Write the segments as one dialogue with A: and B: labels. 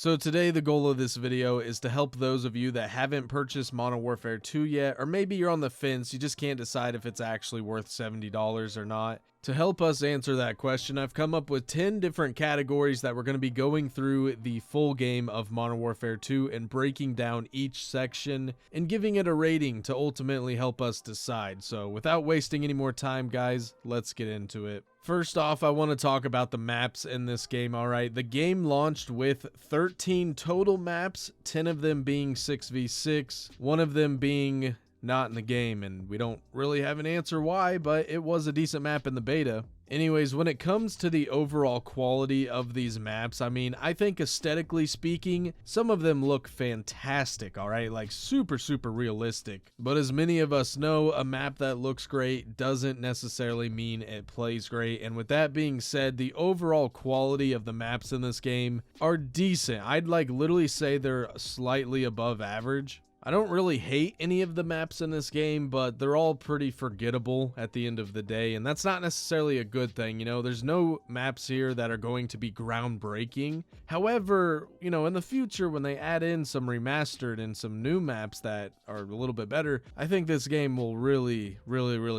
A: So today the goal of this video is to help those of you that haven't purchased Modern Warfare 2 yet, or maybe you're on the fence, you just can't decide if it's actually worth $70 or not. To help us answer that question, I've come up with 10 different categories that we're going to be going through the full game of Modern Warfare 2 and breaking down each section and giving it a rating to ultimately help us decide. So without wasting any more time, guys, let's get into it. First off, I want to talk about the maps in this game, alright? The game launched with 13 total maps, 10 of them being 6v6, one of them being not in the game, and we don't really have an answer why, but it was a decent map in the beta. Anyways, when it comes to the overall quality of these maps, I mean, I think aesthetically speaking, some of them look fantastic, alright? Like super realistic. But as many of us know, a map that looks great doesn't necessarily mean it plays great. And with that being said, the overall quality of the maps in this game are decent. I'd like literally say they're slightly above average. I don't really hate any of the maps in this game, but they're all pretty forgettable at the end of the day, and that's not necessarily a good thing. You know, there's no maps here that are going to be groundbreaking. However, you know, in the future when they add in some remastered and some new maps that are a little bit better, I think this game will really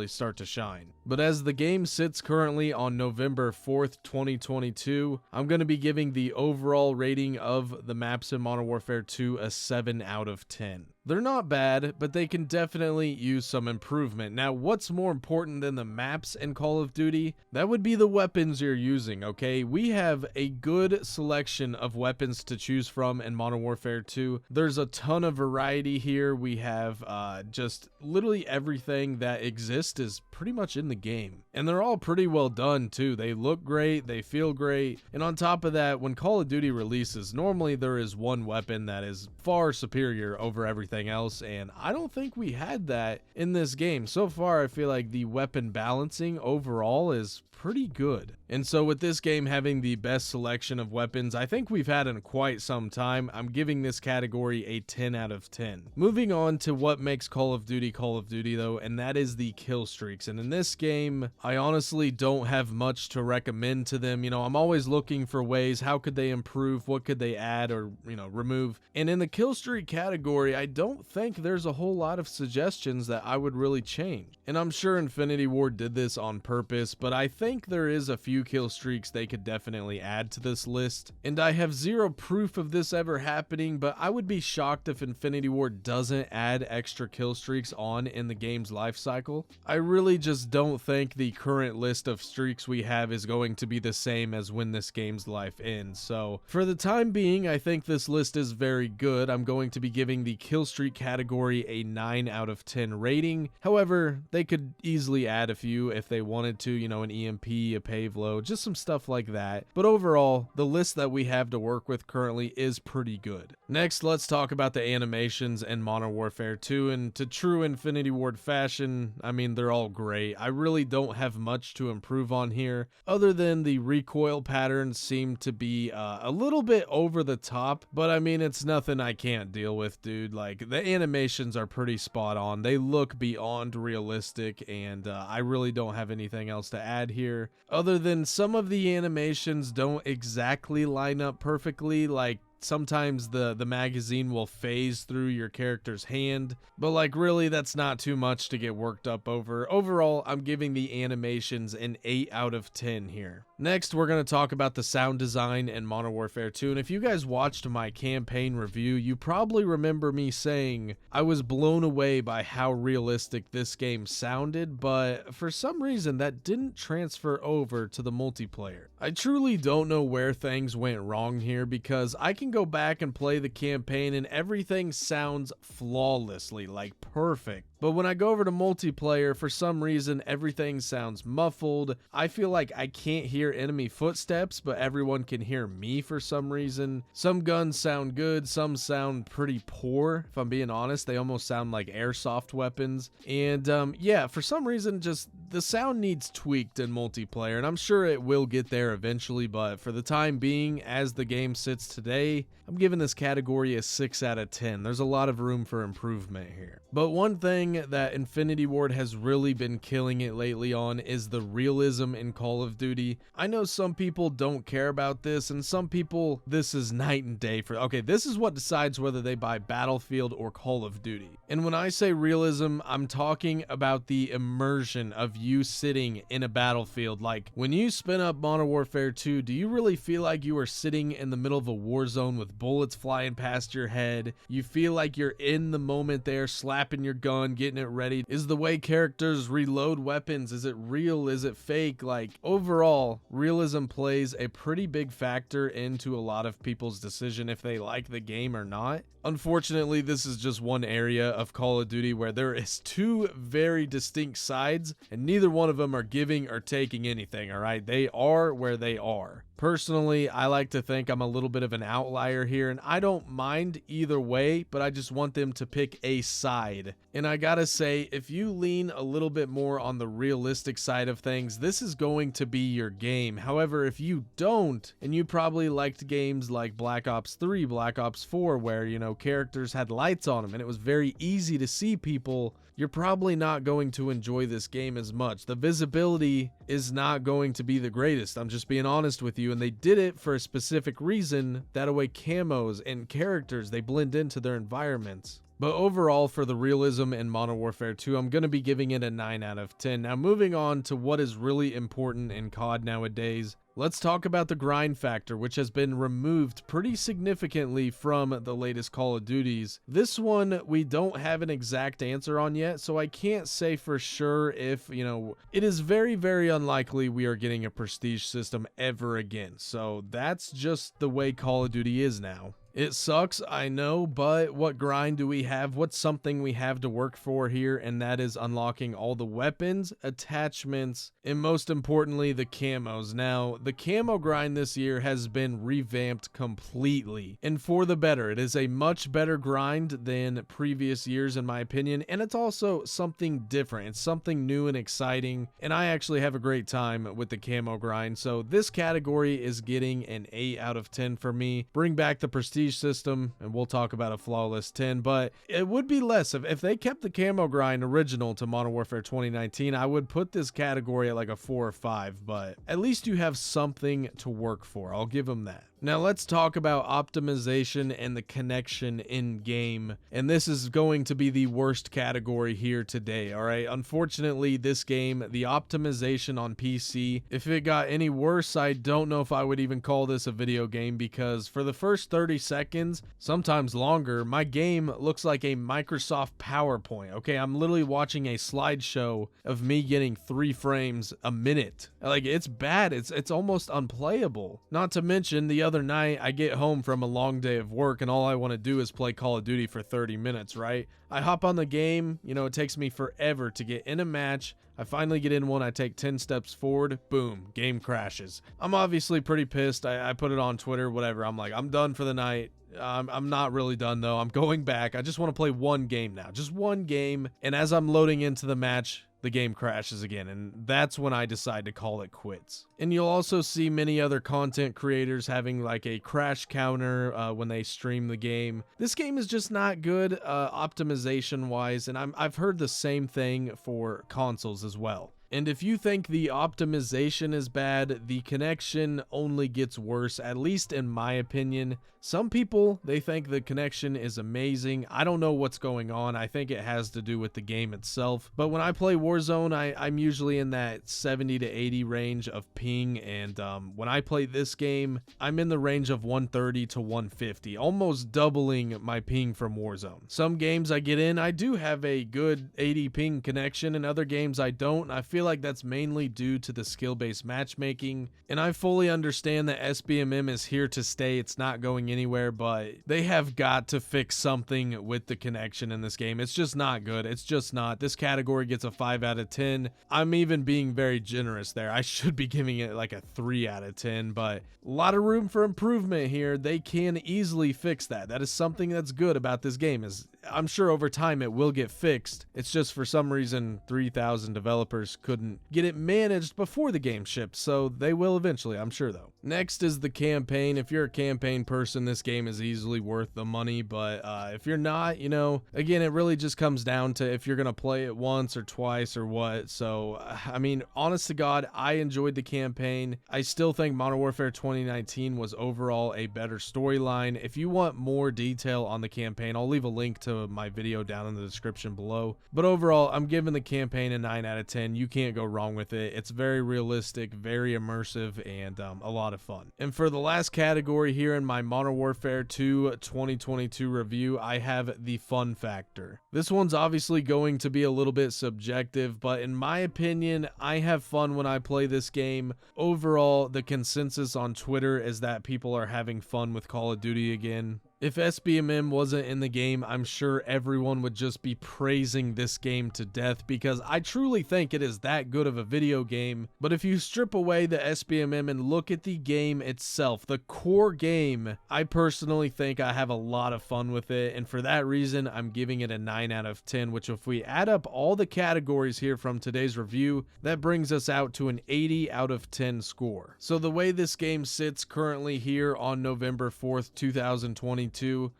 A: start to shine. But as the game sits currently on November 4th, 2022, I'm going to be giving the overall rating of the maps in Modern Warfare 2 a 7 out of 10. They're not bad, but they can definitely use some improvement. Now, what's more important than the maps in Call of Duty? That would be the weapons you're using, okay? We have a good selection of weapons to choose from in Modern Warfare 2. There's a ton of variety here. We have just literally everything that exists is pretty much in the game. And they're all pretty well done too. They look great, they feel great. And on top of that, when Call of Duty releases, normally there is one weapon that is far superior over everything else, and I don't think we had that in this game. So far, I feel like the weapon balancing overall is pretty good. And so with this game having the best selection of weapons I think we've had in quite some time, I'm giving this category a 10 out of 10. Moving on to what makes Call of Duty though, and that is the kill streaks. And in this game, I honestly don't have much to recommend to them. You know, I'm always looking for ways, how could they improve, what could they add or, you know, remove. And in the kill streak category, I don't think there's a whole lot of suggestions that I would really change. And I'm sure Infinity Ward did this on purpose, but I think there is a few kill streaks they could definitely add to this list. And I have zero proof of this ever happening, but I would be shocked if Infinity Ward doesn't add extra kill streaks on in the game's life cycle. I really just don't think the current list of streaks we have is going to be the same as when this game's life ends. So for the time being, I think this list is very good. I'm going to be giving the kill streak category a 9 out of 10 rating. However, they could easily add a few if they wanted to, you know, an EMP, a Pavlo, just some stuff like that. But overall, the list that we have to work with currently is pretty good. Next, let's talk about the animations in Modern Warfare 2, and to true Infinity Ward fashion, I mean, they're all great. I really don't have much to improve on here, other than the recoil patterns seem to be a little bit over the top, but I mean, it's nothing I can't deal with, dude. Like, the animations are pretty spot on. They look beyond realistic, and I really don't have anything else to add here, other than some of the animations don't exactly line up perfectly. Like, sometimes the magazine will phase through your character's hand, but like really that's not too much to get worked up over. Overall, I'm giving the animations an 8 out of 10 here. Next, we're going to talk about the sound design in Modern Warfare 2, and if you guys watched my campaign review, you probably remember me saying I was blown away by how realistic this game sounded, but for some reason that didn't transfer over to the multiplayer. I truly don't know where things went wrong here, because I can go back and play the campaign and everything sounds flawlessly, like perfect. But when I go over to multiplayer, for some reason, everything sounds muffled. I feel like I can't hear enemy footsteps, but everyone can hear me for some reason. Some guns sound good, some sound pretty poor, if I'm being honest. They almost sound like airsoft weapons. And yeah, for some reason, just the sound needs tweaked in multiplayer, and I'm sure it will get there eventually, but for the time being, as the game sits today, I'm giving this category a 6 out of 10. There's a lot of room for improvement here. But one thing thing that Infinity Ward has really been killing it lately on is the realism in Call of Duty. I know some people don't care about this, and some people, this is night and day for. Okay, this is what decides whether they buy Battlefield or Call of Duty. And when I say realism, I'm talking about the immersion of you sitting in a battlefield. Like, when you spin up Modern Warfare 2, do you really feel like you are sitting in the middle of a war zone with bullets flying past your head? You feel like you're in the moment there, slapping your gun, getting it ready. Is the way characters reload weapons, is it real? Is it fake? Like, overall, realism plays a pretty big factor into a lot of people's decision if they like the game or not. Unfortunately, this is just one area of Call of Duty where there is two very distinct sides, and neither one of them are giving or taking anything, all right? They are where they are. Personally, I like to think I'm a little bit of an outlier here, and I don't mind either way, but I just want them to pick a side. And I gotta say, if you lean a little bit more on the realistic side of things, this is going to be your game. However, if you don't, and you probably liked games like Black Ops 3, Black Ops 4, where, you know, characters had lights on them and it was very easy to see people, you're probably not going to enjoy this game as much. The visibility is not going to be the greatest. I'm just being honest with you, and they did it for a specific reason. That way camos and characters, they blend into their environments. But overall, for the realism in Modern Warfare 2, I'm going to be giving it a 9 out of 10. Now, moving on to what is really important in COD nowadays, let's talk about the grind factor, which has been removed pretty significantly from the latest Call of Duties. This one, we don't have an exact answer on yet, so I can't say for sure if, you know, it is very, very unlikely we are getting a prestige system ever again. So that's just the way Call of Duty is now. It sucks, I know, but what grind do we have? What's something we have to work for here? And that is unlocking all the weapons, attachments, and most importantly, the camos. Now, the camo grind this year has been revamped completely, and for the better. It is a much better grind than previous years, in my opinion, and it's also something different. It's something new and exciting, and I actually have a great time with the camo grind. So this category is getting an 8 out of 10 for me. Bring back the prestige system, and we'll talk about a flawless 10, but it would be less if they kept the camo grind original to Modern Warfare 2019. I would put this category at like a 4 or 5, but at least you have something to work for. I'll give them that. Now let's talk about optimization and the connection in game, and this is going to be the worst category here today, all right? Unfortunately, this game, the optimization on PC, if it got any worse, I don't know if I would even call this a video game, because for the first 30 seconds, sometimes longer, my game looks like a Microsoft PowerPoint, okay? I'm literally watching a slideshow of me getting 3 frames a minute. Like, it's bad. It's almost unplayable. Not to mention, the other night I get home from a long day of work and all I want to do is play Call of Duty for 30 minutes, right? I hop on the game, you know, it takes me forever to get in a match. I finally get in one, I take 10 steps forward, boom, game crashes. I'm obviously pretty pissed. I put it on Twitter, whatever. I'm like, I'm done for the night. I'm not really done though. I'm going back. I just want to play one game now, just one game. And as I'm loading into the match, the game crashes again, and that's when I decide to call it quits. And you'll also see many other content creators having like a crash counter when they stream the game. This game is just not good optimization wise, and I've heard the same thing for consoles as well. And if you think the optimization is bad, the connection only gets worse, at least in my opinion. Some people, they think the connection is amazing. I don't know what's going on. I think it has to do with the game itself. But when I play Warzone, I'm usually in that 70 to 80 range of ping. And when I play this game, I'm in the range of 130 to 150, almost doubling my ping from Warzone. Some games I get in, I do have a good 80 ping connection, and other games I don't. I feel like that's mainly due to the skill-based matchmaking. And I fully understand that SBMM is here to stay. It's not going anywhere, but they have got to fix something with the connection in this game. It's just not good. It's just not. This category gets a 5 out of 10. I'm even being very generous there. I should be giving it like a 3 out of 10, but a lot of room for improvement here. They can easily fix that. That is something that's good about this game. Is I'm sure over time it will get fixed. It's just for some reason 3,000 developers couldn't couldn't get it managed before the game shipped, so they will eventually, I'm sure though. Next is the campaign. If you're a campaign person, this game is easily worth the money, but if you're not, you know, again, it really just comes down to if you're gonna play it once or twice or what. So I mean, honest to God, I enjoyed the campaign. I still think Modern Warfare 2019 was overall a better storyline. If you want more detail on the campaign, I'll leave a link to my video down in the description below. But overall, I'm giving the campaign a 9 out of 10. You can't go wrong with it. It's very realistic, very immersive, and a lot of fun. And for the last category here in my Modern Warfare 2 2022 review, I have the fun factor. This one's obviously going to be a little bit subjective, but in my opinion, I have fun when I play this game. Overall, the consensus on Twitter is that people are having fun with Call of Duty again. If SBMM wasn't in the game, I'm sure everyone would just be praising this game to death because I truly think it is that good of a video game. But if you strip away the SBMM and look at the game itself, the core game, I personally think I have a lot of fun with it. And for that reason, I'm giving it a 9 out of 10, which if we add up all the categories here from today's review, that brings us out to an 80 out of 10 score. So the way this game sits currently here on November 4th, 2022,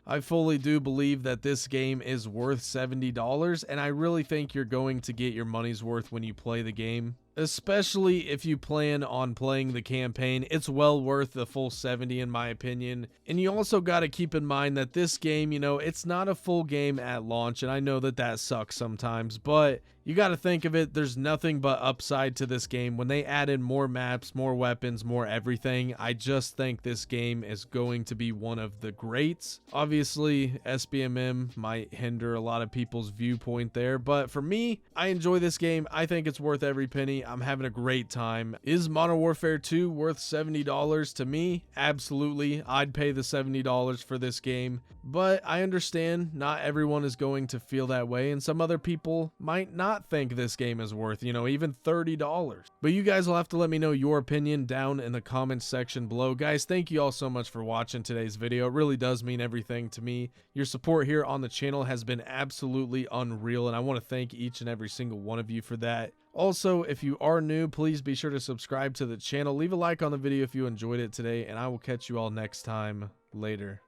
A: I fully do believe that this game is worth $70, and I really think you're going to get your money's worth when you play the game. Especially if you plan on playing the campaign, it's well worth the full 70 in my opinion. And you also got to keep in mind that this game, you know, it's not a full game at launch, and I know that that sucks sometimes, but you got to think of it, there's nothing but upside to this game. When they add in more maps, more weapons, more everything, I just think this game is going to be one of the greats. Obviously, SBMM might hinder a lot of people's viewpoint there, but for me, I enjoy this game. I think it's worth every penny. I'm having a great time. Is Modern Warfare 2 worth $70 to me? Absolutely. I'd pay the $70 for this game, but I understand not everyone is going to feel that way, and some other people might not think this game is worth, you know, even $30. But you guys will have to let me know your opinion down in the comments section below. Guys, thank you all so much for watching today's video. It really does mean everything to me. Your support here on the channel has been absolutely unreal, and I want to thank each and every single one of you for that. Also, if you are new, please be sure to subscribe to the channel. Leave a like on the video if you enjoyed it today, and I will catch you all next time. Later.